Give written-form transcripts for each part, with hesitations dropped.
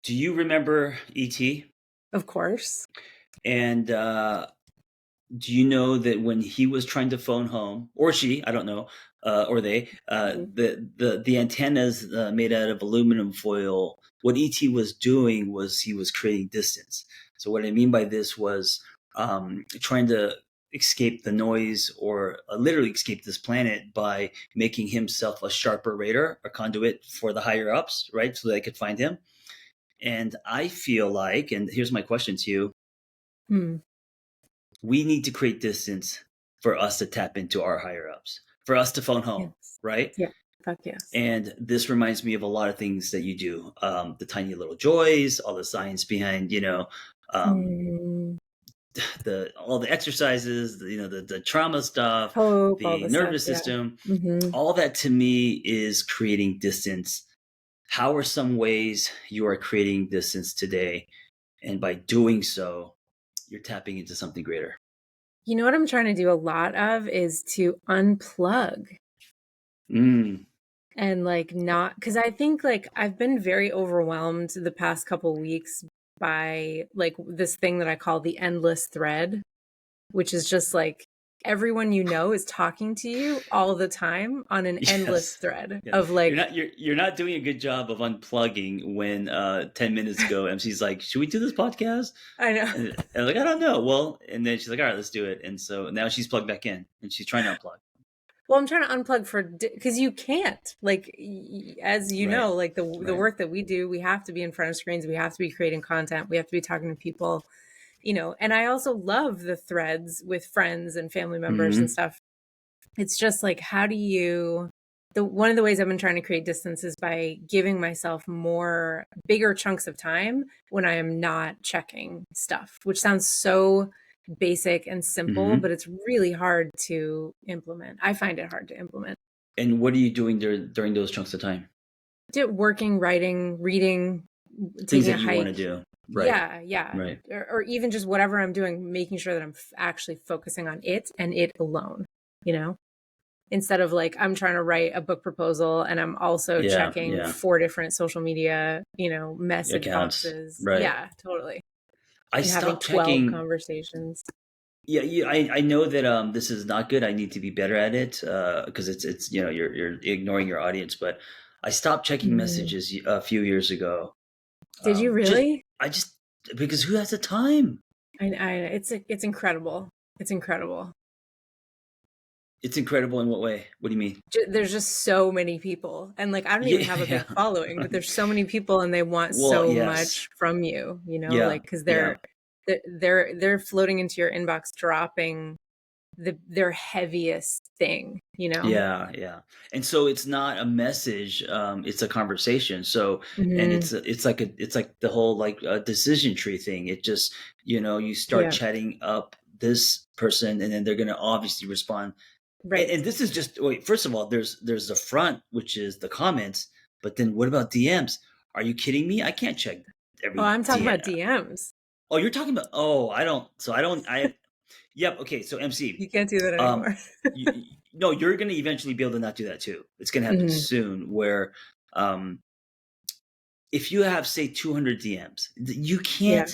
Do you remember ET? Of course. And do you know that when he was trying to phone home, or she, I don't know, or they, Mhm. the antennas made out of aluminum foil, what ET was doing was he was creating distance. So what I mean by this was trying to escape the noise or literally escape this planet by making himself a sharper radar, a conduit for the higher ups, right? So they could find him. And I feel like, and here's my question to you, Hmm. we need to create distance for us to tap into our higher ups, for us to phone home, Yes. right? Yeah. Fuck yes. And this reminds me of a lot of things that you do, the tiny little joys, all the science behind, um, Mm. the all the exercises, the trauma stuff, Hope, all the the stuff. nervous Yeah. system. Hmm. All that to me is creating distance. How are some ways you are creating distance today? And by doing so, you're tapping into something greater. You know what I'm trying to do a lot of is to unplug Mm, and like not because I think like I've been very overwhelmed the past couple weeks by like this thing that I call the endless thread, which is just like everyone you know is talking to you all the time on an endless yes. thread Yeah. of You're like, not you're not doing a good job of unplugging when 10 minutes ago MC's like, "Should we do this podcast?" I know. And I'm like, "I don't know." Well, and then she's like, "All right, let's do it." And so now she's plugged back in and she's trying to unplug. Well, I'm trying to unplug for because you can't like as you Right. know, like the Right. work that we do, we have to be in front of screens, we have to be creating content, we have to be talking to people, and I also love the threads with friends and family members and Hmm. stuff. It's just like how do you the one of the ways I've been trying to create distance is by giving myself more bigger chunks of time when I am not checking stuff, which sounds so basic and simple, Hmm. but it's really hard to implement. I find it hard to implement. And what are you doing during those chunks of time? Working, writing, reading, Things taking that a you want to hike. do. Right. Yeah, yeah. Right. Or even just whatever I'm doing, making sure that I'm actually focusing on it and it alone, you know? Instead of like I'm trying to write a book proposal and I'm also Yeah. checking Yeah. four different social media, message Accounts. boxes. Right. Yeah, totally. I And having stopped 12 checking. conversations. Yeah, I know that this is not good. I need to be better at it because it's you're ignoring your audience. But I stopped checking Mhm. messages a few years ago. Did you Just really? I just because who has the time? It's incredible. It's incredible. It's incredible in what way? What do you mean? There's just so many people, and like I don't even Yeah, have a yeah. big following, but there's so many people and they want Well, so yes, much from you, yeah, like because yeah, they're floating into your inbox dropping their heaviest thing, yeah, yeah. And so it's not a message; it's a conversation. So, and Hmm. it's like the whole like decision tree thing. It just you start Yeah, chatting up this person, and then they're going to obviously respond. And, right. and this is just wait. First of all, there's the front, which is the comments, but then what about DMs? Are you kidding me? I can't check Oh, every I'm talking DM. about DMs. Oh, you're talking about. Oh, I don't. So I don't. I. Yep. Okay. So MC, You can't do that um, anymore. no, you're going to eventually be able to not do that too. It's going to happen Hmm. soon. Where, um, if you have say 200 DMs, Yeah, I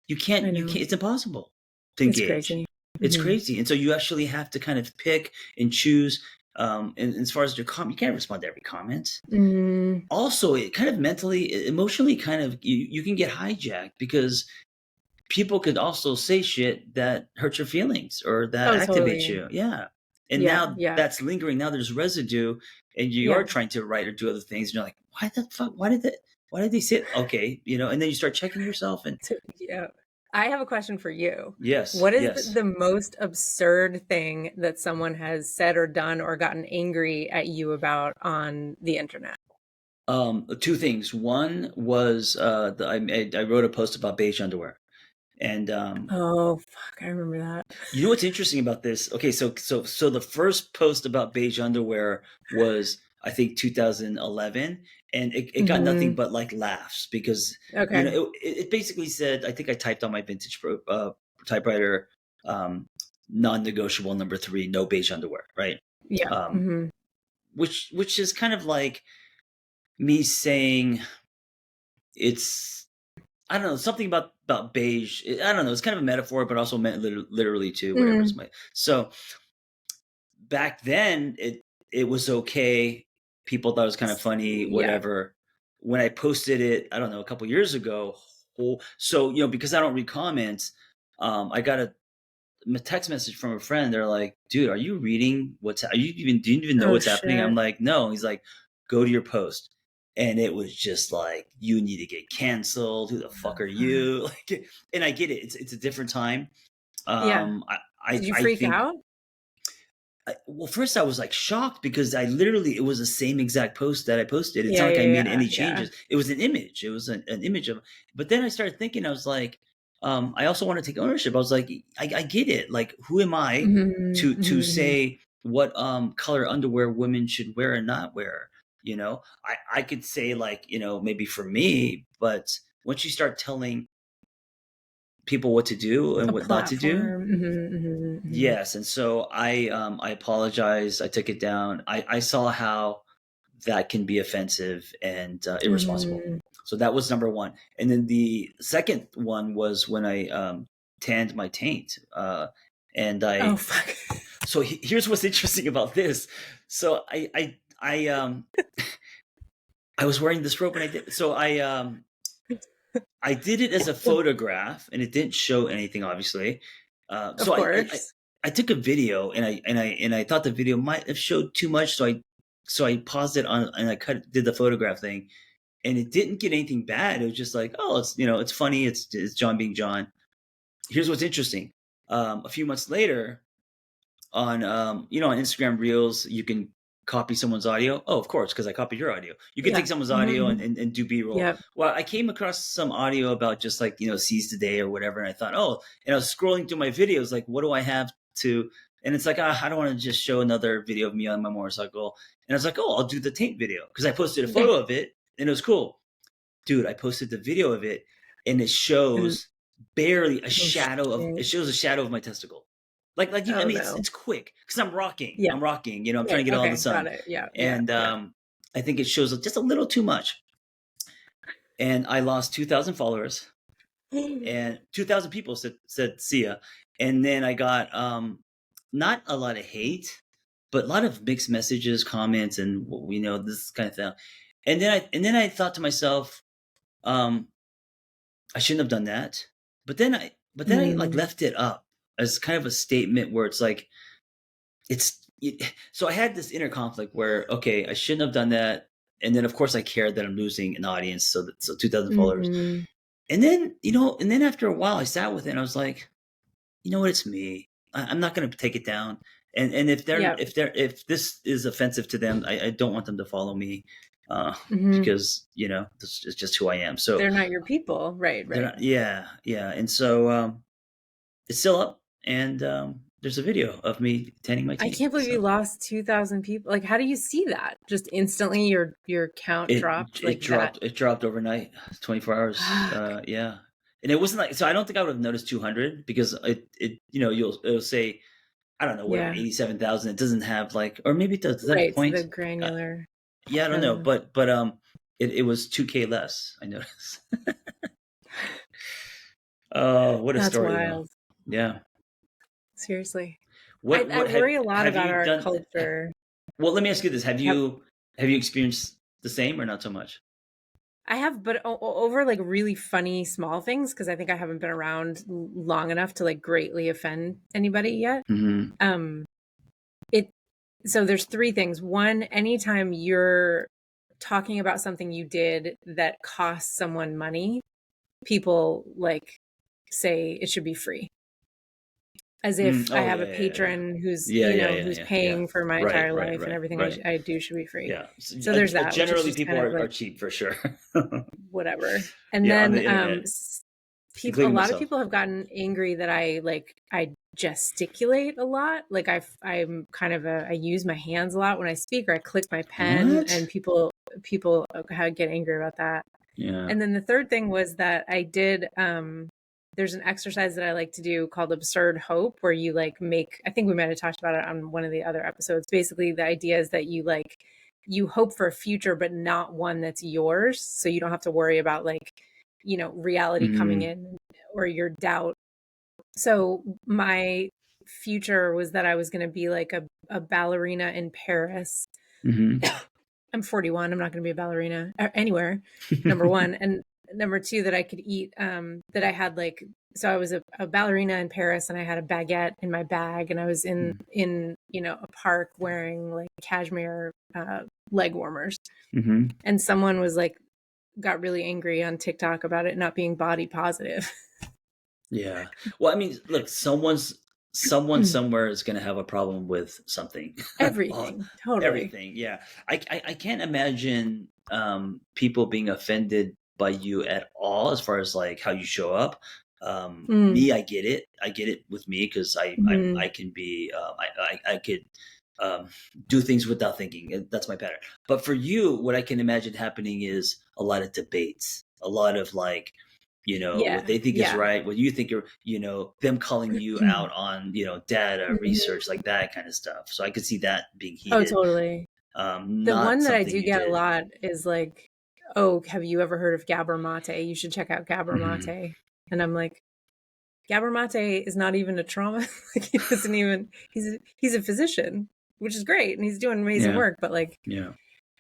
you know. can't. It's impossible to It's engage. crazy. It's Hmm. crazy, and so you actually have to kind of pick and choose. And as far as your comment, you can't respond to every comment. Mm, Also, it kind of mentally, emotionally, kind of you can get hijacked because people could also say shit that hurts your feelings or that oh, activates totally. you. Yeah. And Yeah, now yeah, that's lingering. Now there's residue and you are yeah. trying to write or do other things. And you're like, why the fuck? Why did they say it? Okay. And then you start checking yourself and Yeah. I have a question for you. yes, What is yes. the most absurd thing that someone has said or done or gotten angry at you about on the internet? Two things. One was I wrote a post about beige underwear. And Oh, fuck, I remember that. you know what's interesting about this? Okay, so the first post about beige underwear was I think 2011, and it got nothing Hmm. but like laughs because Okay. it basically said I think I typed on my vintage typewriter, um, non-negotiable number three, no beige underwear, right? Yeah. Um, Hmm. which is kind of like me saying it's I don't know, something about beige. I don't know. It's kind of a metaphor, but also meant literally too. Whatever it's Mm, my. So back then, it was okay. People thought it was kind of funny. yeah. Whatever. When I posted it, I don't know, a couple years ago. So because I don't read comments, I got a text message from a friend. They're like, "Dude, are you reading what's? Do you even know Oh what's happening?" I'm shit. like, "No." He's like, "Go to your post." And it was just like, you need to get canceled. Who the fuck are you? Like, and I get it. It's a different time. Yeah. Um, I Did you I freak think. out? Well, first I was like shocked because I literally it was the same exact post that I posted. It's not Yeah, like I yeah, made yeah, any yeah. changes. It was an image. It was an image of. But then I started thinking. I was like, I also want to take ownership. I was like, I get it. Like, who am I Mhm, to mhm, mhm. say what color underwear women should wear and not wear? I could say like maybe for me, but once you start telling people what to do and A what not to do. platform. Mhm, mhm, mhm. Yes, and so I apologized. I took it down. I saw how that can be offensive and irresponsible. Mhm. So that was number one. And then the second one was when I tanned my taint. And Oh I fuck. so here's what's interesting about this. So I was wearing this robe when I did. So I did it as a photograph, and it didn't show anything, obviously. Of So course. I took a video, and I thought the video might have showed too much, so I paused it on and I did the photograph thing, and it didn't get anything bad. It was just like, oh, it's funny, it's John being John. Here's what's interesting. A few months later, on Instagram Reels, you can copy someone's audio. Oh, of course, because I copied your audio. You can Yeah. take someone's Mhm, audio and, mhm. and, and do B-roll. Yep. Well, I came across some audio about just like seize the day or whatever, and I thought, oh, and I was scrolling through my videos, like, what do I have to? And it's like, I don't want to just show another video of me on my motorcycle. And I was like, oh, I'll do the taint video because I posted a photo of it and it was cool. Dude, I posted the video of it, and it And shows barely a oh shadow of it shit. shows a shadow of my testicle. Like I Oh mean, it's no. it's quick because I'm rocking. Yeah. I'm rocking. I'm trying Right. to get all the Okay. Got sun, it. Yeah. Yeah. and Yeah. I think it shows just a little too much. And I lost 2,000 followers, and 2,000 people said see ya. And then I got not a lot of hate, but a lot of mixed messages, comments, and this kind of thing. And then I thought to myself, um, I shouldn't have done that. But then I like Mm. left it up as kind of a statement where it's like so I had this inner conflict where okay, I shouldn't have done that. And then of course I cared that I'm losing an audience, so 2,000 followers. Mhm. And then after a while I sat with it and I was like, you know what, it's me. I'm not gonna take it down. And Yep. if this is offensive to them, I don't want them to follow me. Mhm. Because this is just who I am. So They're not your people. Right. they're Right. not, yeah, yeah. And so it's still up, and there's a video of me tanning my I taint. can't believe you So lost 2,000 people. Like, how do you see that? Just instantly your count it dropped it like that? dropped it dropped overnight, 24 hours. Fuck. Yeah, and it wasn't like, so I don't think I would have noticed 200 because it'll say, I don't know, whatever, Yeah. 87,000. It doesn't have like, or maybe it does. Does that have Right. So the points? Uh, granular. yeah, I don't know, Uh, but it was 2K less. I noticed. Oh, what a that's story though. wild. Yeah. Seriously. What I what worry a lot have about you our done? culture. Well, let me ask you this: Have have you experienced the same or not so much? I have, but over like really funny small things because I think I haven't been around long enough to like greatly offend anybody yet. Hmm. Um, it so there's three things. One, anytime you're talking about something you did that costs someone money, people like say it should be free. As if I Oh have a yeah, yeah, yeah, patron who's, yeah, yeah, yeah, who's yeah, yeah. paying for my Right, entire right, life and right, everything right. I do should be free. Yeah. So, So there's that, which is generally, just people kind of are like cheap for sure. whatever. And Yeah, on the then internet, a including lot of myself. people have gotten angry that I gesticulate a lot. Like I'm kind of I use my hands a lot when I speak or I click my pen What? and people get angry about that. Yeah. And then the third thing was that I did there's an exercise that I like to do called absurd hope where you like make, I think we might have talked about it on one of the other episodes. Basically the idea is that you hope for a future but not one that's yours, so you don't have to worry about like reality coming in, or your doubt. So my future was that I was going to be like a ballerina in Paris. I'm 41. I'm not going to be a ballerina anywhere, number one. And number two, that I could eat, that I had like, so I was a ballerina in Paris, and I had a baguette in my bag, and I was in a park wearing like cashmere leg warmers. And someone was like, got really angry on TikTok about it not being body positive. Yeah. Well, I mean, look, someone somewhere is going to have a problem with something. Everything. Totally. Everything. Yeah. I can't imagine people being offended by you at all as far as like how you show up. Me, I get it. I get it with me because I can be, I could do things without thinking. That's my pattern. But for you, what I can imagine happening is a lot of debates, a lot of like, what they think is right, what you think are, them calling you out on, data, research, like that kind of stuff. So I could see that being heated. Oh, totally. The one that I do get a lot is like, oh, have you ever heard of Gabor Mate? You should check out Gabor Mate. And I'm like, Gabor Mate is not even a trauma. Like, he doesn't even, he's a physician, which is great. And he's doing amazing work, but like,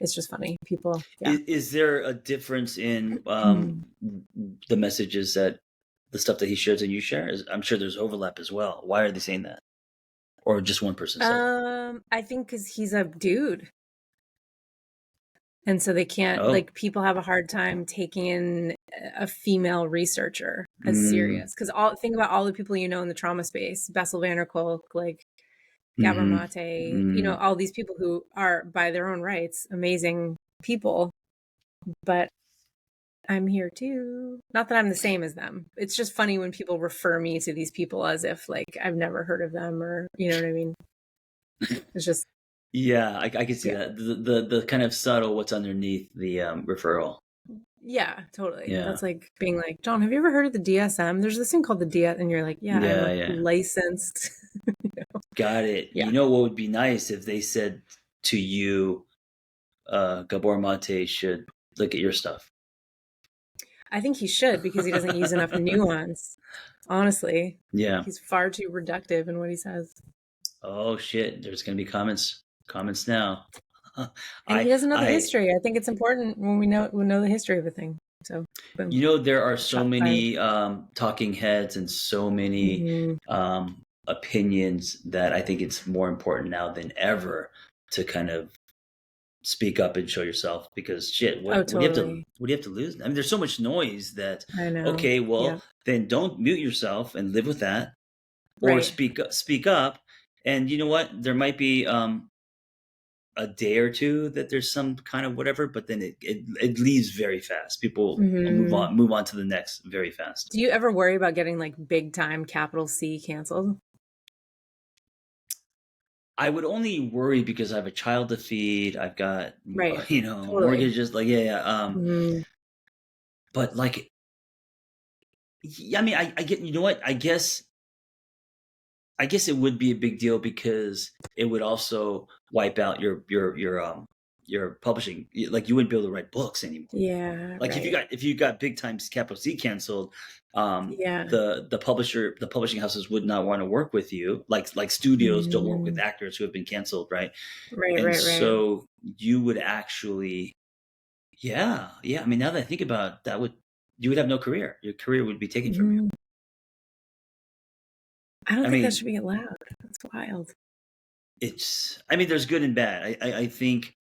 it's just funny. People. Yeah. Is there a difference in the messages that the stuff that he shares and you share? I'm sure there's overlap as well. Why are they saying that? Or just one person said it? I think because he's a dude. And so they can't, like, people have a hard time taking in a female researcher as serious. Because think about all the people in the trauma space, Bessel van der Kolk, like Gabor Mate, all these people who are, by their own rights, amazing people. But I'm here too. Not that I'm the same as them. It's just funny when people refer me to these people as if like I've never heard of them, or you know what I mean? It's just. Yeah, I can see that. The kind of subtle what's underneath the referral. Yeah, totally. Yeah. That's like being like, John, have you ever heard of the DSM? There's this thing called the DS, and you're like, I'm licensed. Got it. Yeah. What would be nice if they said to you, Gabor Mate should look at your stuff. I think he should, because he doesn't use enough nuance. Honestly. Yeah. He's far too reductive in what he says. Oh shit. There's gonna be comments now. And he doesn't know the history. I think it's important when we know the history of a thing. So boom. There are so many talking heads and so many opinions that I think it's more important now than ever to kind of speak up and show yourself, because shit, what do you have to lose? I mean, there's so much noise that I know. Okay, well then don't mute yourself and live with that, or speak up. And you know what? There might be a day or two that there's some kind of whatever, but then it leaves very fast. People move on to the next very fast. Do you ever worry about getting like big time capital C canceled? I would only worry because I have a child to feed. I've got mortgages. Like but like, I mean, I get. You know what? I guess it would be a big deal because it would also wipe out your publishing. Like, you wouldn't be able to write books anymore. Yeah. Like if you got big time capital C canceled, the publishing houses would not want to work with you. Like studios don't work with actors who have been canceled, right? Right. So you would actually, I mean, now that I think about that, you would have no career. Your career would be taken from you. I don't think that should be allowed. That's wild. There's good and bad. I think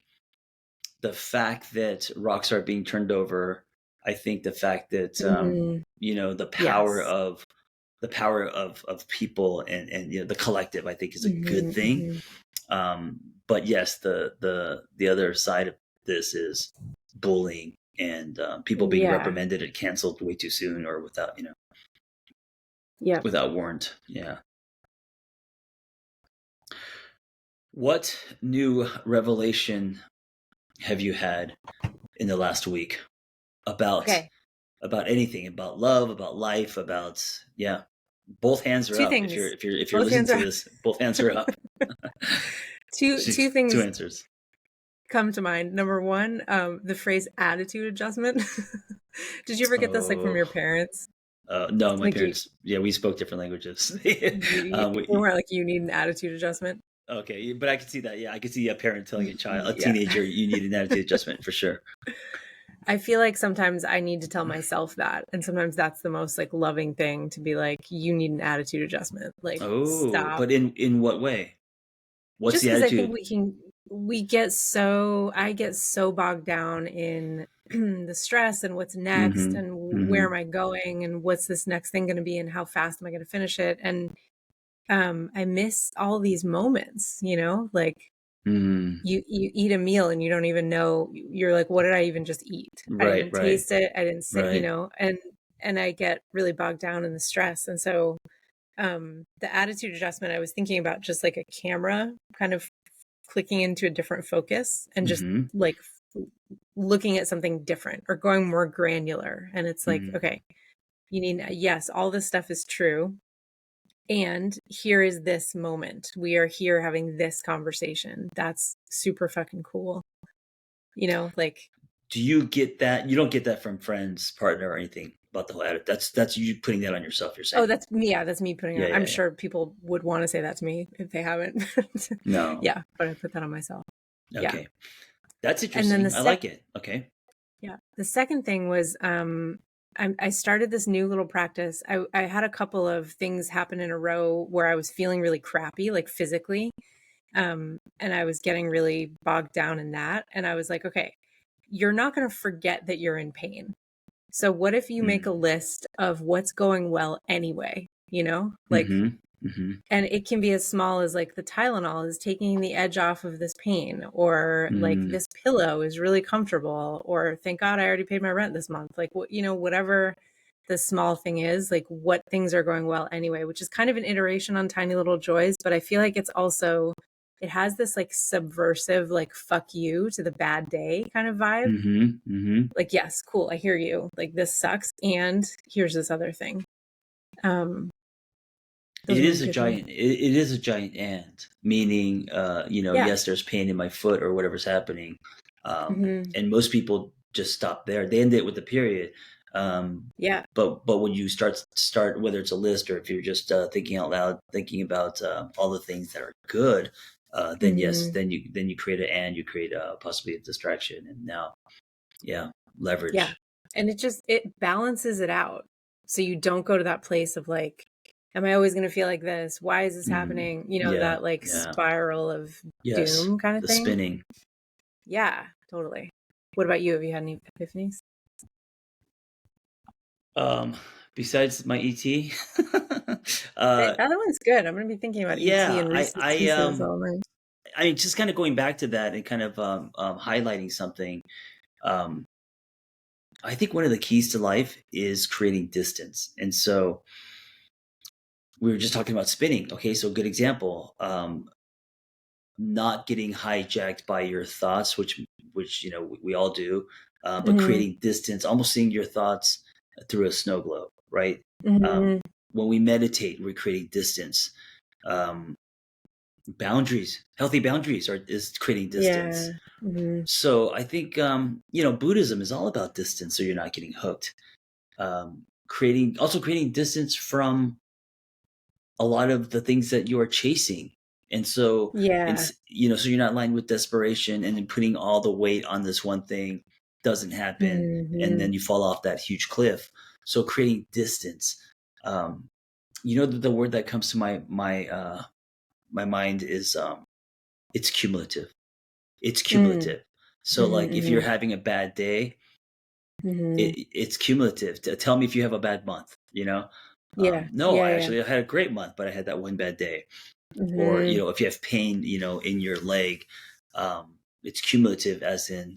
the fact that rocks are being turned over, I think the fact that the power of people and the collective, I think, is a good thing. But yes, the other side of this is bullying and people being reprimanded and canceled way too soon or without without warrant. Yeah. What new revelation have you had in the last week about anything, about love, about life, about both hands are two up. Things. If you're listening to this, both hands are up. two things. Two answers come to mind. Number one, the phrase attitude adjustment. Did you ever get this like from Oh, your parents? no, my Like parents, yeah, we spoke different languages. they weren't like you need an attitude adjustment. Okay, but I could see that. Yeah, I could see a parent telling a Yeah. teenager, you need an attitude adjustment for sure. I feel like sometimes I need to tell myself that. And sometimes that's the most like loving thing to be like, you need an attitude adjustment. Like, Oh, stop. but in what way? What's Just the because I think attitude? I get so bogged down in the stress and what's next Mm-hmm. and where Mm-hmm. am I going and what's this next thing going to be and how fast am I going to finish it? And I miss all these moments, like Mm. you eat a meal and you don't even know, you're like, what did I even just eat? I Right, didn't right, taste it. I didn't say, right. and I get really bogged down in the stress. And so the attitude adjustment, I was thinking about just like a camera kind of clicking into a different focus and just Mm-hmm. like looking at something different or going more granular. And it's like, Mm. okay, you need, yes, all this stuff is true. And here is this moment. We are here having this conversation. That's super fucking cool. Like, Do you get that? You don't get that from friends, partner, or anything about the whole attitude. That's you putting that on yourself. You're oh, saying, that's me. Yeah, that's me putting yeah, on. I'm yeah, yeah. sure people would want to say that to me if they haven't. No, Yeah, but I put that on myself. Yeah. okay, that's And then interesting. I like it. Okay. the second thing was I started this new little practice. I had a couple of things happen in a row where I was feeling really crappy, like physically. And I was getting really bogged down in that. And I was like, okay, you're not going to forget that you're in pain. So what if you make a Mm. list of what's going well anyway, like, Mm-hmm. Mm-hmm. and it can be as small as like the Tylenol is taking the edge off of this pain, or like Mm. this pillow is really comfortable, or thank God I already paid my rent this month. Like what, whatever the small thing is, like what things are going well anyway, which is kind of an iteration on tiny little joys. But I feel like it has this like subversive, like fuck you to the bad day kind of vibe. Mm-hmm. Mm-hmm. Like, yes, cool. I hear you. Like this sucks. And here's this other thing. Um, those It are my is a two things. giant. It is a giant and meaning. Yeah. Yes, there's pain in my foot or whatever's happening, Hmm. and most people just stop there. They end it with the period. Yeah. But when you start whether it's a list or if you're just thinking out loud, thinking about all the things that are good, then yes, Hmm. then you create you create possibly a distraction, and now yeah, Yeah. leverage. And it balances it out. So you don't go to that place of like, am I always going to feel like this? Why is this Mm, happening? yeah, That like yeah, spiral of yes, doom kind of the thing. spinning. Yeah, totally. What about you? Have you had any epiphanies? Um, Besides my ET, That uh, other one's good. I'm going to be thinking about ET yeah, and Reese's Pieces all night. I mean, just kind of going back to that and kind of highlighting something. Um, I think one of the keys to life is creating distance, and so we were just talking about spinning. Okay, so good example. Not getting hijacked by your thoughts, which we all do, but Hmm. creating distance, almost seeing your thoughts through a snow globe, right? Um, Hmm. when we meditate, we're creating distance. Um, Boundaries, healthy boundaries, is creating Yeah. distance. Hmm. So I think Buddhism is all about distance, so you're not getting hooked. Creating distance from a lot of the things that you are chasing. And so Yeah. it's so you're not lined with desperation and then putting all the weight on this one thing doesn't happen, and Hmm. then you fall off that huge cliff. So creating distance. The word that comes to my mind is it's cumulative. It's Mm. cumulative. So like if you're Hmm. having a bad day, Hmm. it's cumulative. Tell me if you have a bad month, Yeah. no, Yeah. I Yeah. actually had a great month, but I had that one bad day. Or Hmm. if you have pain in your leg, it's cumulative, as in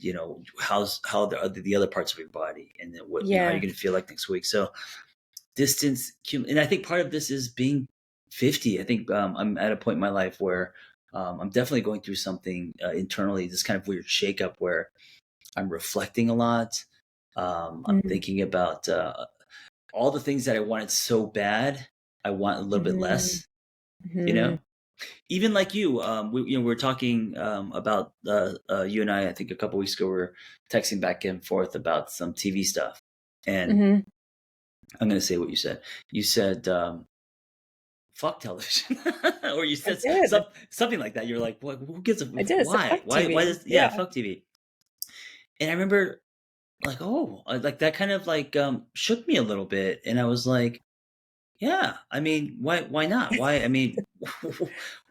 how the other parts of your body, and then what how you're Yeah. going to feel like next week. So distance, and I think part of this is being 50. I think I'm at a point in my life where I'm definitely going through something internally, this kind of weird shakeup where I'm reflecting a lot. I'm Hmm. thinking about all the things that I wanted so bad. I want a little bit Hmm. less, you Hmm. know? Even like you, we were talking about you and I think a couple weeks ago, we were texting back and forth about some TV stuff. And Mm-hmm. I'm going to say what you said. You said, fuck television. Or you I said did. something like that. You're like, what, who gives a, I did. I said why? fuck Why TV. does, yeah, Yeah. fuck TV. And I remember like, oh, like that kind of like shook me a little bit. And I was like, yeah, I mean, why not? Why, I mean,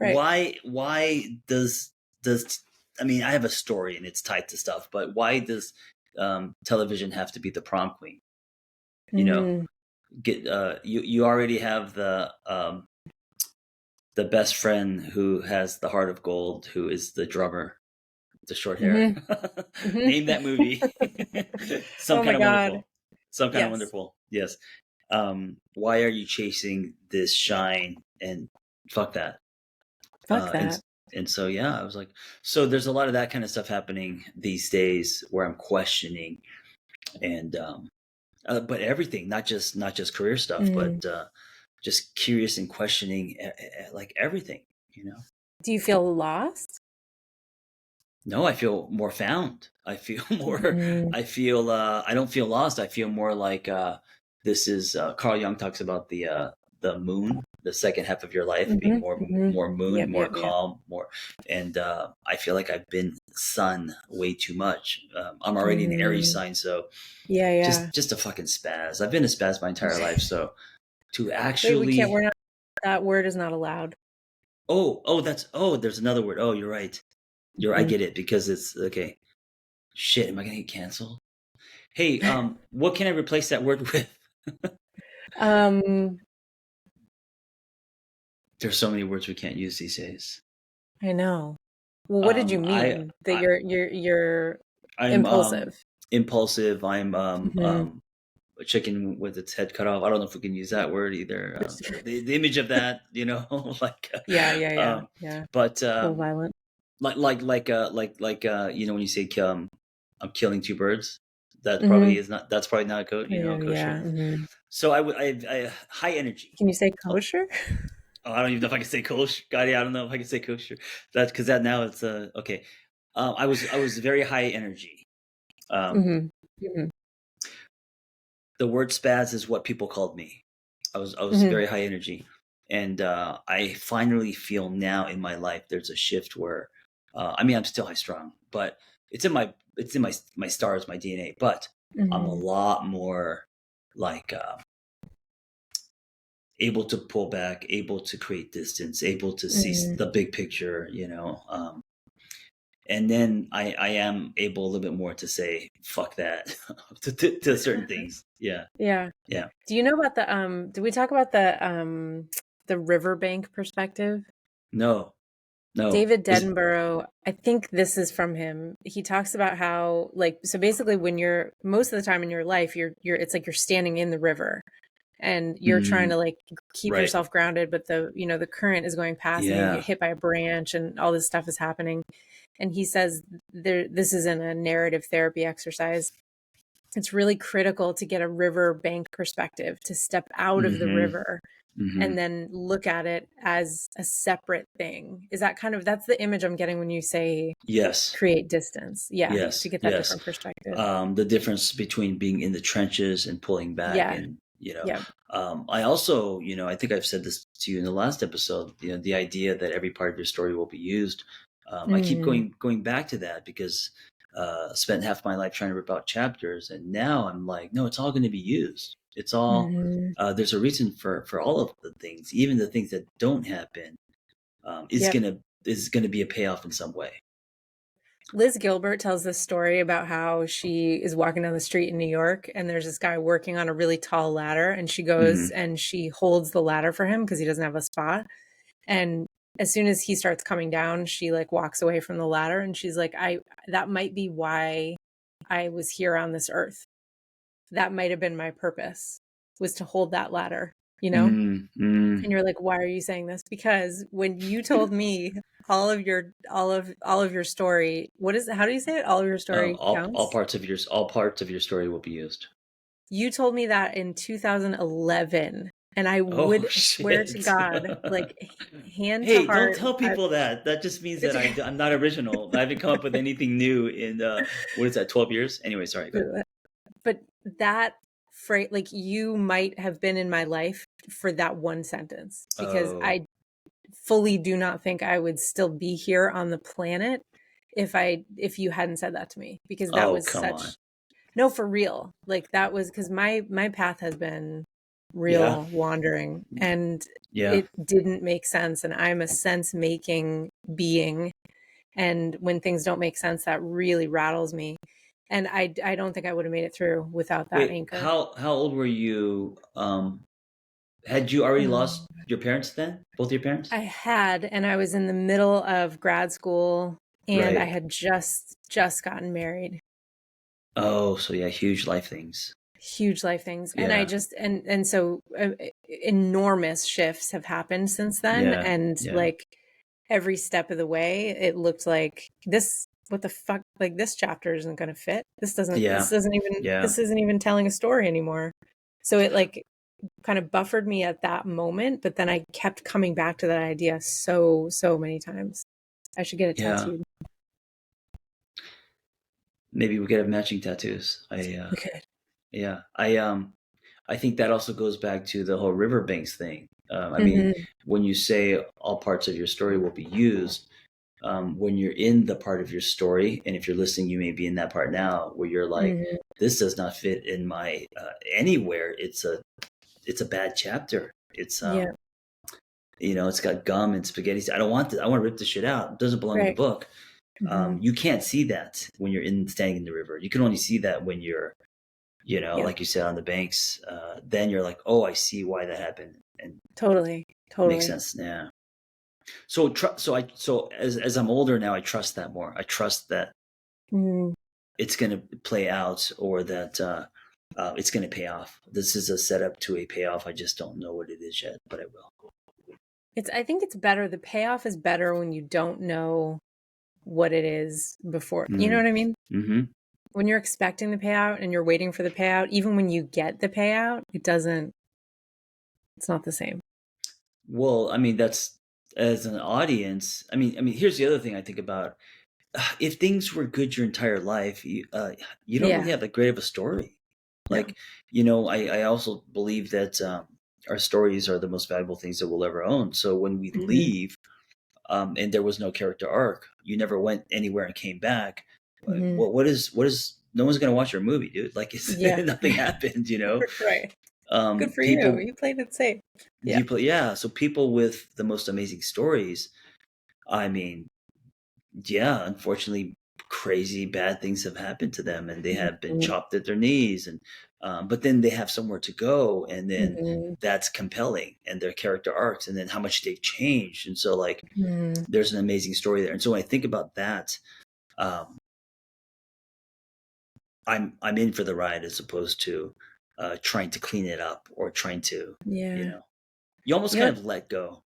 Right. why does, I mean, I have a story and it's tied to stuff, but why does television have to be the prom queen? You know, Mm, get you already have the best friend who has the heart of gold, who is the drummer, the short hair. mm-hmm. Name that Mm-hmm. movie. Some Oh my kind of God. wonderful. Some kind of Yes. wonderful. Yes. Why are you chasing this shine? And fuck that. Fuck And that. so yeah, I was like, so there's a lot of that kind of stuff happening these days where I'm questioning and but everything, not just career stuff, Mm. but just curious and questioning like everything, Do you feel lost? No, I feel more found. I feel more. Mm-hmm. I don't feel lost. I feel more like this is. Carl Jung talks about the moon, the second half of your life being more Mm-hmm. more moon, Yep. more Yep. Yep. calm, more. And I feel like I've been sun way too much. I'm already an Aries Mm. sign, so Yeah. Yeah. just a fucking spaz. I've been a spaz my entire life, so to Wait, we can't. actually. We're not. That word is not allowed. There's another word. Oh, you're right. I Mhm. get it because it's okay. Shit, am I gonna get canceled? Hey, what can I replace that word with? Um, There's so many words we can't use these days. I know. Well, what did you I, mean? That I you're I'm impulsive. impulsive. I'm Hmm. a chicken with its head cut off. I don't know if we can use that word either. The image of that, like, Yeah. Yeah. Yeah. um, Yeah. but A little violent. when you say I'm killing two birds, that Hmm. probably is not. That's probably not a Yeah. kosher. Yeah. Hmm. So I high energy. Can you say kosher? Oh, I don't even know if I can say kosher. God, yeah, I don't know if I can say kosher. That's because that now it's okay. I was very high energy. Um, Hmm. Hmm. the word spaz is what people called me. I was Hmm. very high energy, and I finally feel now in my life there's a shift where, I mean, I'm still high strung, but it's in my stars, my DNA. But I'm a Hmm. lot more like able to pull back, able to create distance, able to see Hmm. the big picture, and then I am able a little bit more to say fuck that to certain things. Yeah, Yeah. yeah. Do you know about did we talk about the riverbank perspective? No, no. David Is Denborough, I think this is from him. He talks about how like so basically when you're most of the time in your life you're it's like you're standing in the river and you're trying to like keep right. yourself grounded but the current is going past and you Yeah. get hit by a branch and all this stuff is happening. And he says this is in a narrative therapy exercise. It's really critical to get a river bank perspective, to step out of the Mm-hmm. river Mm-hmm. and then look at it as a separate thing. Is that that's the image I'm getting when you say Yes. create distance? Yeah, to Yes. get that Yes. different perspective. The difference between being in the trenches and pulling back, Yeah. and Yeah. I also, I think I've said this to you in the last episode. The idea that every part of your story will be used. I keep Mm-hmm. going back to that because spent half my life trying to rip out chapters, and now I'm like, no, it's all going to be used. It's all Mm-hmm. there's a reason for all of the things, even the things that don't happen. Is Yep. gonna be a payoff in some way. Liz Gilbert tells this story about how she is walking down the street in New York and there's this guy working on a really tall ladder and she Mm-hmm. goes and she holds the ladder for him because he doesn't have a spot. And as soon as he starts coming down, she like walks away from the ladder and she's like, that might be why I was here on this earth. That might have been my purpose, was to hold that ladder, you know? Mm-hmm. And you're like, why are you saying this? Because when you told me all of your story, how do you say it? All of your story All counts. parts of your story will be used. You told me that in 2011, and I Oh would swear to shit! God, like hand to Hey, don't heart, tell people that. That just means that I'm not original. I haven't come up with anything new in what is that? 12 years? Anyway, sorry. Go ahead. but that like you might have been in my life for that one sentence, because Oh, I fully do not think I would still be here on the planet if you hadn't said that to me, because that oh, was come on. such, no, for real. Like that was, because my path has been Yeah, real wandering, and yeah, it didn't make sense, and I'm a sense making being, and when things don't make sense, that really rattles me, and I don't think I would have made it through without that wait, anchor. how old were you? Had you already Um, lost your parents then? Both your parents? I had, and I was in the middle of grad school, and I Right. had just gotten married. Oh, so yeah, huge life things. Huge life things, and I Yeah, just and so enormous shifts have happened since then, yeah, and yeah, like every step of the way, it looked like this. What the fuck? Like this chapter isn't going to fit. This doesn't. yeah, yeah, This isn't even telling a story anymore. So it like kind of buffered me at that moment, but then I kept coming back to that idea so many times. I should get it yeah. tattooed. Maybe we could have matching tattoos. We could. Yeah, I think that also goes back to the whole riverbanks thing. I mean, Hmm. when you say all parts of your story will be used, when you're in the part of your story, and if you're listening, you may be in that part now where you're like, Hmm. this does not fit in my anywhere. It's a bad chapter. It's Yeah. it's got gum and spaghetti. I don't want this. I want to rip this shit out. It doesn't belong in the Right. book. Hmm. You can't see that when you're standing in the river. You can only see that when you're, Yeah. like you said, on the banks. Then you're like, oh, I see why that happened, and Totally. makes Totally. sense. Yeah. So as I'm older now, I trust that more. I trust that Mm. it's going to play out, or that it's going to pay off. This is a setup to a payoff. I just don't know what it is yet, but I will. I think it's better. The payoff is better when you don't know what it is before. You know Mm. what I mean? Hmm. When you're expecting the payout and you're waiting for the payout, even when you get the payout, it's not the same. Well, I mean, that's as an audience. I mean, here's the other thing I think about. If things were good your entire life, you don't really Yeah. have that great of a story. No. Like, I also believe that our stories are the most valuable things that we'll ever own. So when we Hmm. leave, and there was no character arc, you never went anywhere and came back. Hmm. What is? No one's gonna watch your movie, dude. Like, it's Yeah. nothing happened. Right. Good for you. People, You played it safe. Yeah. you play, yeah. So people with the most amazing stories. I mean, yeah, unfortunately, crazy bad things have happened to them, and they have been Hmm. chopped at their knees, and but then they have somewhere to go, and then Hmm. that's compelling, and their character arcs, and then how much they've changed, and so like Hmm. there's an amazing story there. And so when I think about that, um, I'm in for the ride as opposed to trying to clean it up, or trying to, you Yeah. know, you almost You know kind what? of let go.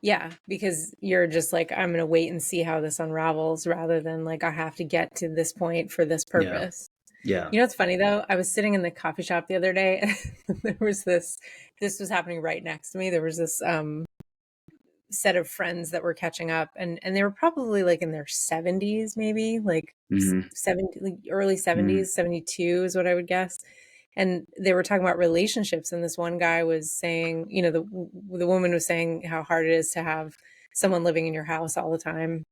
Yeah, because you're just like, I'm going to wait and see how this unravels, rather than like, I have to get to this point for this Yeah, purpose. yeah. You know what's funny though? I was sitting in the coffee shop the other day, and there was this was happening right next to me. There was this set of friends that were catching up, and they were probably like in their 70s, maybe like Hmm. 70, like early Hmm. 70s, 72 is what I would guess. And they were talking about relationships, and this one guy was saying, the woman was saying how hard it is to have someone living in your house all the time.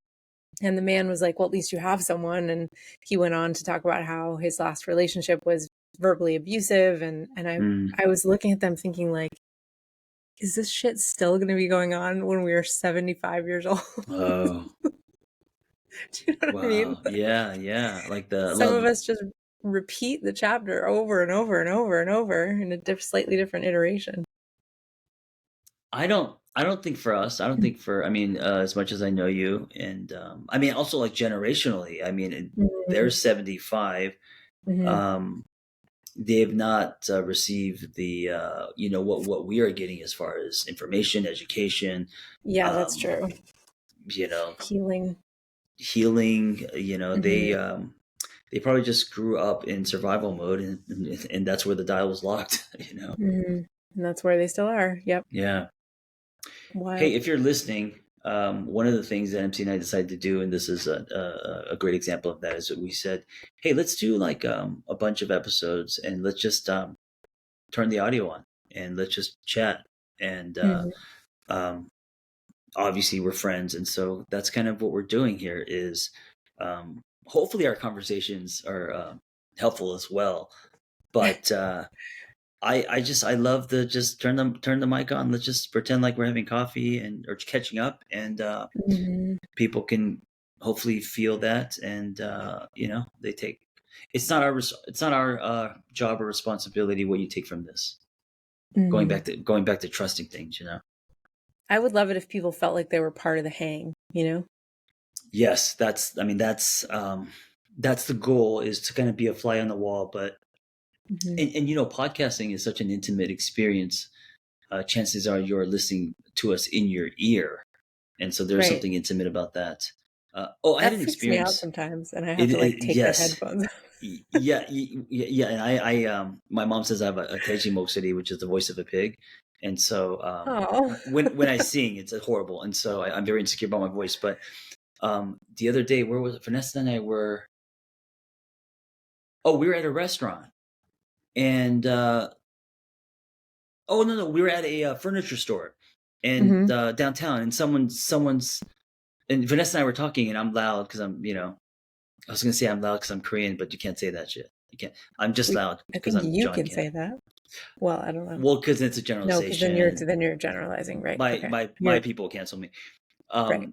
And the man was like, well, at least you have someone. And he went on to talk about how his last relationship was verbally abusive. And I was looking at them thinking like, is this shit still going to be going on when we are 75 years old? Oh, Do you know what I mean? wow. Yeah, yeah. Like the Some of love. us just repeat the chapter over and over and over and over in a slightly different iteration. I don't think for us. I don't think for. I mean, as much as I know you, and I mean, also like generationally. I mean, they're Mhm. 75. Mhm. Um, they've not received the what we are getting as far as information, education, Yeah, that's um, true. you know, Healing. healing. Mhm. They probably just grew up in survival mode, and that's where the dial was locked. Mhm. And that's where they still are. Yep. Yeah. Hey, Wild. if you're listening, one of the things that MC and I decided to do, and this is a great example of that, is that we said, hey, let's do like a bunch of episodes, and let's just turn the audio on and let's just chat. And Mhm. um, obviously we're friends, and so that's kind of what we're doing here. Is hopefully our conversations are helpful as well. But I love to just turn the mic on. Let's just pretend like we're having coffee and or catching up, and Mhm. people can hopefully feel that, and they take. It's not our job or responsibility what you take from this. Mhm. Going back to trusting things. I would love it if people felt like they were part of the hang, you know? Yes, that's the goal, is to kind of be a fly on the wall. But Mhm. and podcasting is such an intimate experience. Chances are you're listening to us in your ear, and so there's Right. something intimate about that. I had That an freaks me out experience. sometimes, and I have to, like, It take the yes, headphones off. yeah, yeah. And my mom says I have a Tejimo City, which is the voice of a pig, and so Oh. when I sing, it's horrible, and so I'm very insecure about my voice. But the other day, where was it? Vanessa and I were. Oh, we were at a restaurant, and oh no, we were at a furniture store, and Mhm. downtown, and someone's and Vanessa and I were talking, and I'm loud because I was gonna say I'm loud because I'm Korean, but you can't say that shit. You can't. I'm just We loud I because think I'm you John can Candy. say that. Well, I don't know. Well, because it's a No, because generalization. then you're generalizing, right? My Okay. my my You're people cancel me. right. Um,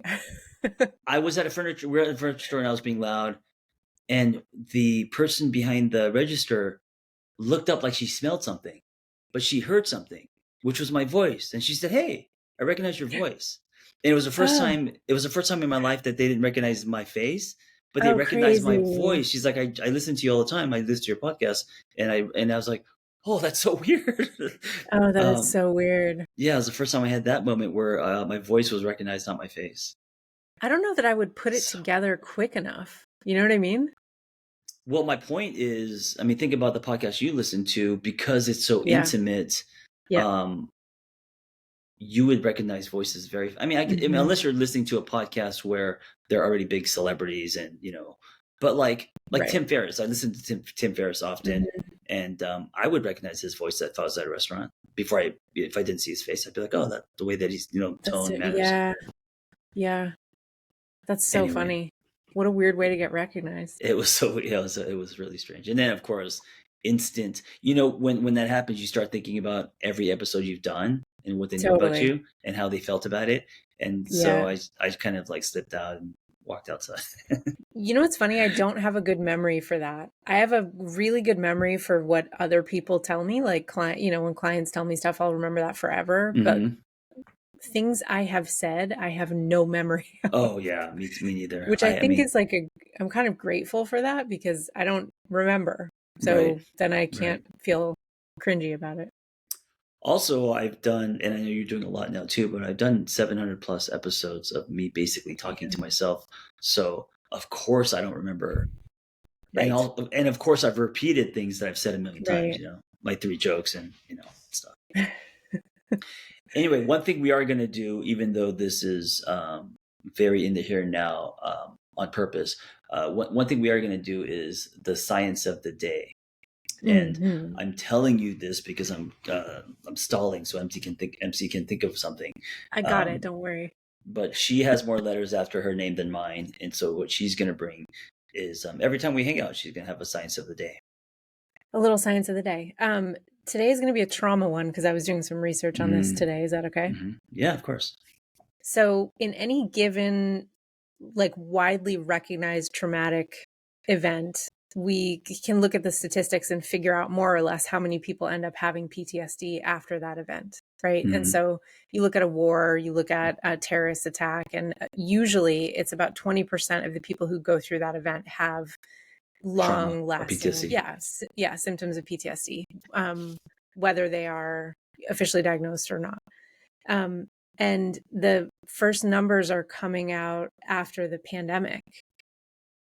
I was at a furniture. We were at a furniture store, and I was being loud, and the person behind the register looked up like she smelled something, but she heard something, which was my voice. And she said, "Hey, I recognize your voice." And it was the first Oh, time. It was the first time in my life that they didn't recognize my face, but they oh, recognized my crazy. voice. She's like, I listen to you all the time. I listen to your podcast, and I was like, "Oh, that's so weird." Oh, that is um, so weird. yeah, it was the first time I had that moment where my voice was recognized, not my face. I don't know that I would put it So, together quick enough. You know what I mean? well, my point is, I mean, think about the podcast you listen to, because it's so Yeah. intimate. Yeah. Um, you would recognize voices very. I mean, Mhm. unless you're listening to a podcast where they're already big celebrities, and but like Right. Tim Ferriss, I listen to Tim Ferriss often, Mhm. and I would recognize his voice if I was at a restaurant. Before if I didn't see his face, I'd be like, oh, that the way that he's That's tone it. manners. Yeah. Yeah. That's so Anyway, funny. What a weird way to get recognized. it was so yeah, it was really strange. And then of course, instant. When that happens, you start thinking about every episode you've done and what they knew about Totally. you and how they felt about it. And so Yeah. I kind of like slipped out and walked outside. You know what's funny? I don't have a good memory for that. I have a really good memory for what other people tell me, like when clients tell me stuff, I'll remember that forever. But Hmm. things I have said, I have no memory of, Oh yeah, me neither. which I I think mean, is I'm kind of grateful for that because I don't remember. right, So then I right. can't feel cringy about it. Also, I've done, and I know you're doing a lot now too, but I've done 700 plus episodes of me basically talking to Damn. myself. So of course I don't remember. Right. And of course I've repeated things that I've said a million times, Right. my three jokes and stuff. Anyway, one thing we are going to do, even though this is very in the here and now, on purpose, one thing we are going to do is the science of the day. And Hmm. I'm telling you this because I'm stalling, so MC can think of something. I got it. Um, Don't worry. but she has more letters after her name than mine, and so what she's going to bring is, every time we hang out, she's going to have a science of the day. A little science of the day. Today is going to be a trauma one because I was doing some research on this Mm, today. Is that okay? yeah, of course. So, in any given, like, widely recognized traumatic event, we can look at the statistics and figure out more or less how many people end up having PTSD after that event, right? And Hmm. so you look at a war, you look at a terrorist attack, and usually it's about 20% of the people who go through that event have Trauma long or lasting, PTSD. symptoms of PTSD, whether they are officially diagnosed or not. Um, and the first numbers are coming out after the pandemic.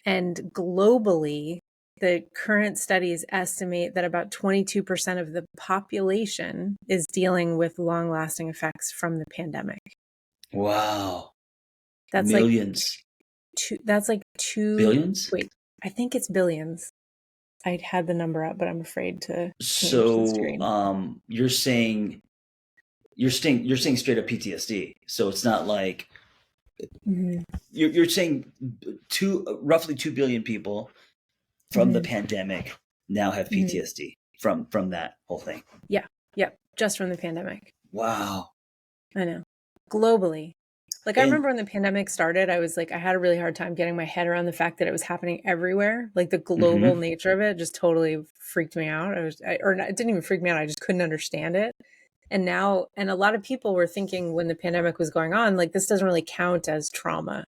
And globally, the current studies estimate that about 22% of the population is dealing with long lasting effects from the pandemic. Wow. That's like Millions. two, that's like two, Billions? wait, I think it's billions. I had the number up, but I'm afraid to change the So screen. you're saying straight up PTSD. So it's not like Mm-hmm. you're saying roughly 2 billion people from the Mm-hmm. pandemic now have Mm-hmm. PTSD from that whole thing. Yeah. Yep. Just from the pandemic. Wow. I know. Globally. Like, I And remember when the pandemic started, I was like, I had a really hard time getting my head around the fact that it was happening everywhere. Like, the global mhm. nature of it just totally freaked me out. It didn't even freak me out. I just couldn't understand it. And now, and a lot of people were thinking when the pandemic was going on, like, this doesn't really count as trauma,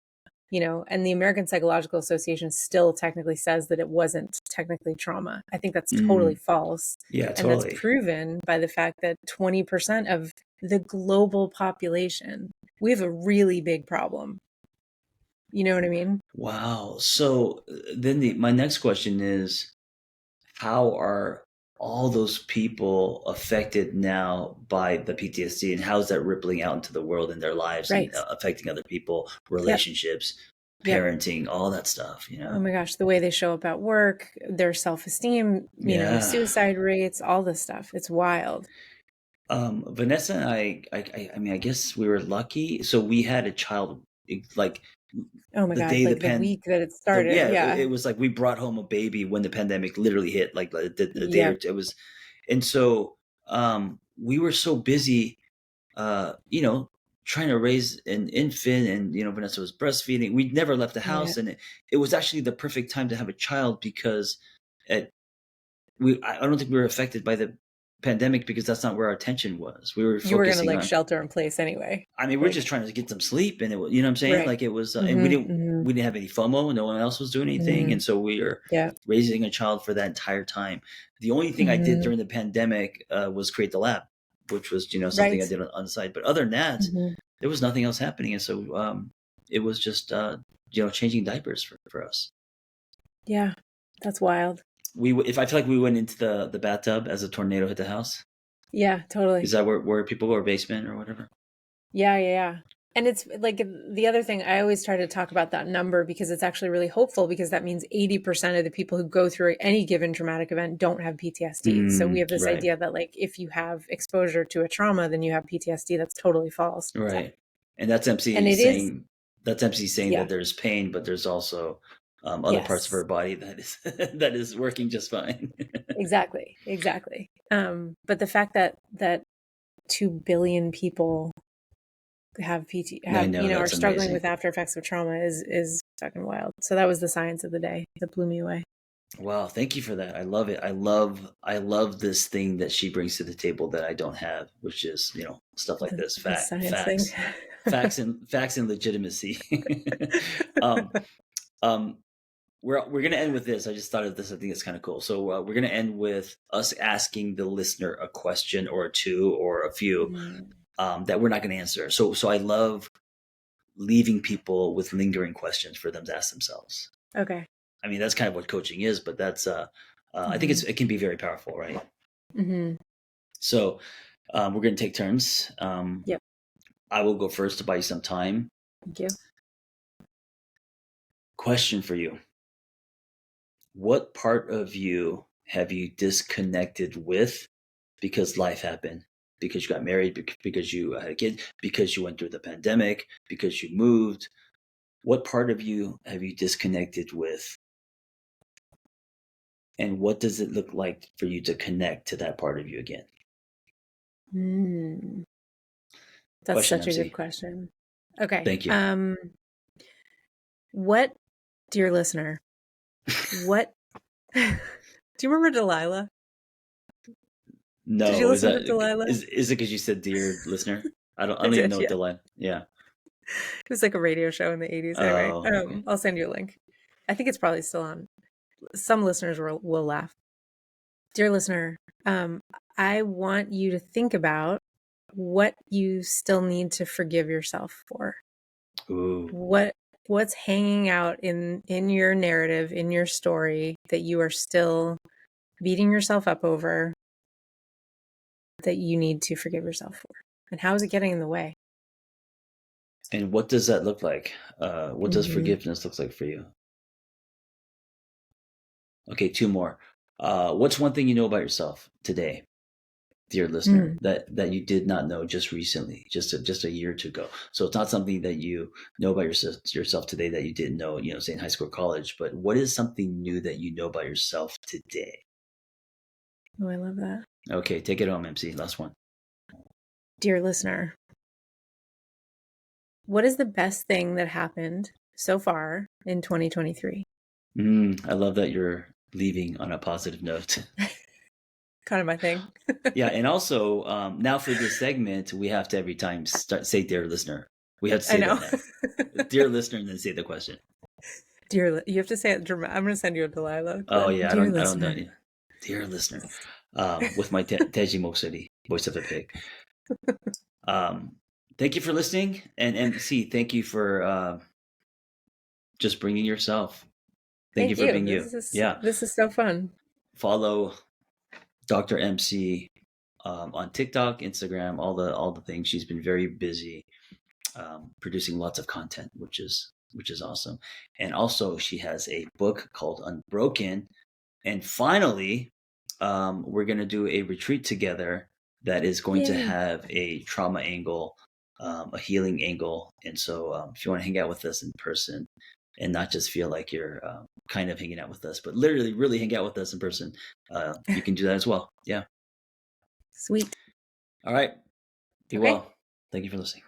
and the American Psychological Association still technically says that it wasn't technically trauma. I think that's totally Mm, false. yeah, And that's totally. proven by the fact that 20% of the global population, we have a really big problem. You know what I mean? Wow. So then my next question is, how are all those people affected now by the PTSD, and how is that rippling out into the world in their lives and Right. affecting other people, Yep. relationships, Yep. parenting, all that stuff, you Oh know? my gosh, the way they show up at work, their self-esteem, Yeah. suicide rates, all this stuff. It's wild. Vanessa and I mean, I guess we were lucky. So we had a child, like Oh my the God, day like the week that it started. yeah, Yeah. it was like we brought home a baby when the pandemic literally hit, like the day or Yep. two. It was, and so we were so busy, trying to raise an infant, and Vanessa was breastfeeding. We never left the Yeah. house, and it was actually the perfect time to have a child because at I don't think we were affected by the pandemic because that's not where our attention was. We were You were gonna focusing like on. shelter in place anyway. I mean, we're just Like, trying to get some sleep, and it was, you know what I'm saying? right. Like it was, and we Mm-hmm. didn't Mm-hmm. we didn't have any FOMO. No one else was doing anything, Mm-hmm. and so we were Yeah. raising a child for that entire time. The only thing I did Mm-hmm. during the pandemic was create the lab, which was something I Right. did on the side. But other than that, Mm-hmm. there was nothing else happening, and so it was just changing diapers for us. Yeah. That's wild. If I feel like we went into the bathtub as a tornado hit the house. Yeah, totally. Is that where people go, or basement or whatever? Yeah, yeah, yeah. And it's like the other thing, I always try to talk about that number because it's actually really hopeful because that means 80% of the people who go through any given traumatic event don't have PTSD. So we have this Right, idea that like if you have exposure to a trauma, then you have PTSD. That's totally false. right. And that's And MC it is, saying that yeah, there's pain, but there's also other parts of our yes, body that is that is working just fine. exactly, exactly. But the fact that 2 billion people I know, are that's struggling amazing. with after effects of trauma is fucking wild. So that was the science of the day that blew me away. Wow, thank you for that. I love it. I love this thing that she brings to the table that I don't have, which is, stuff like this. The science thing. Facts and legitimacy. um, um, we're gonna end with this. I just thought of this. I think it's kind of cool. So we're gonna end with us asking the listener a question or two or a few Mm, that we're not gonna answer. So I love leaving people with lingering questions for them to ask themselves. okay. I mean, that's kind of what coaching is, but that's I think Hmm. it can be very powerful, right? Hmm. So we're gonna take turns. Yep. I will go first to buy you some time. Thank you. Question for you: what part of you have you disconnected with because life happened? Because you got married, because you had a kid, because you went through the pandemic, because you moved. What part of you have you disconnected with? And what does it look like for you to connect to that part of you again? Mm, that's Question, such a good MC. question. Okay. Thank you. What, dear listener, what do you remember Delilah? Did you No, listen to Delilah? is it because you said dear listener? I I don't even did, know what yeah. the line. Yeah. It was like a radio show in the 80s. Anyway, Oh, okay. I'll send you a link. I think it's probably still on. Some listeners will laugh. Dear listener, I want you to think about what you still need to forgive yourself for. Ooh. What's hanging out in your narrative, in your story that you are still beating yourself up over that you need to forgive yourself for? And how is it getting in the way? And what does that look like? What does Hmm. forgiveness look like for you? Okay, two more. What's one thing you know about yourself today, dear listener, Mm. that you did not know just recently, just a year or two ago? So it's not something that you know about yourself today that you didn't know, say in high school or college, but what is something new that you know about yourself today? Oh, I love that. Okay, take it home, MC. Last one. Dear listener, what is the best thing that happened so far in 2023? I love that you're leaving on a positive note. Kind of my thing. Yeah, and also now for this segment, we have to every time say "dear listener." We have to I say know. that now, "dear listener," and then say the question. You have to say it dramatic. I'm going to send you a Delilah. Oh yeah, Dear I don't know, listener. yeah. Dear listener, with my Teji Moksedi, voice of a pig. Thank you for listening, and MC, thank you for just bringing yourself. Thank you Thank for you. being you. Yeah, This is so fun. follow Dr. MC on TikTok, Instagram, all the things. She's been very busy producing lots of content, which is awesome. And also, she has a book called Unbroken. And finally, we're gonna do a retreat together that is going to Yay. have a trauma angle, a healing angle. And so, if you want to hang out with us in person and not just feel like you're kind of hanging out with us, but literally, really hang out with us in person, you can do that as well. Yeah. Sweet. All right. Be Okay. well. Thank you for listening.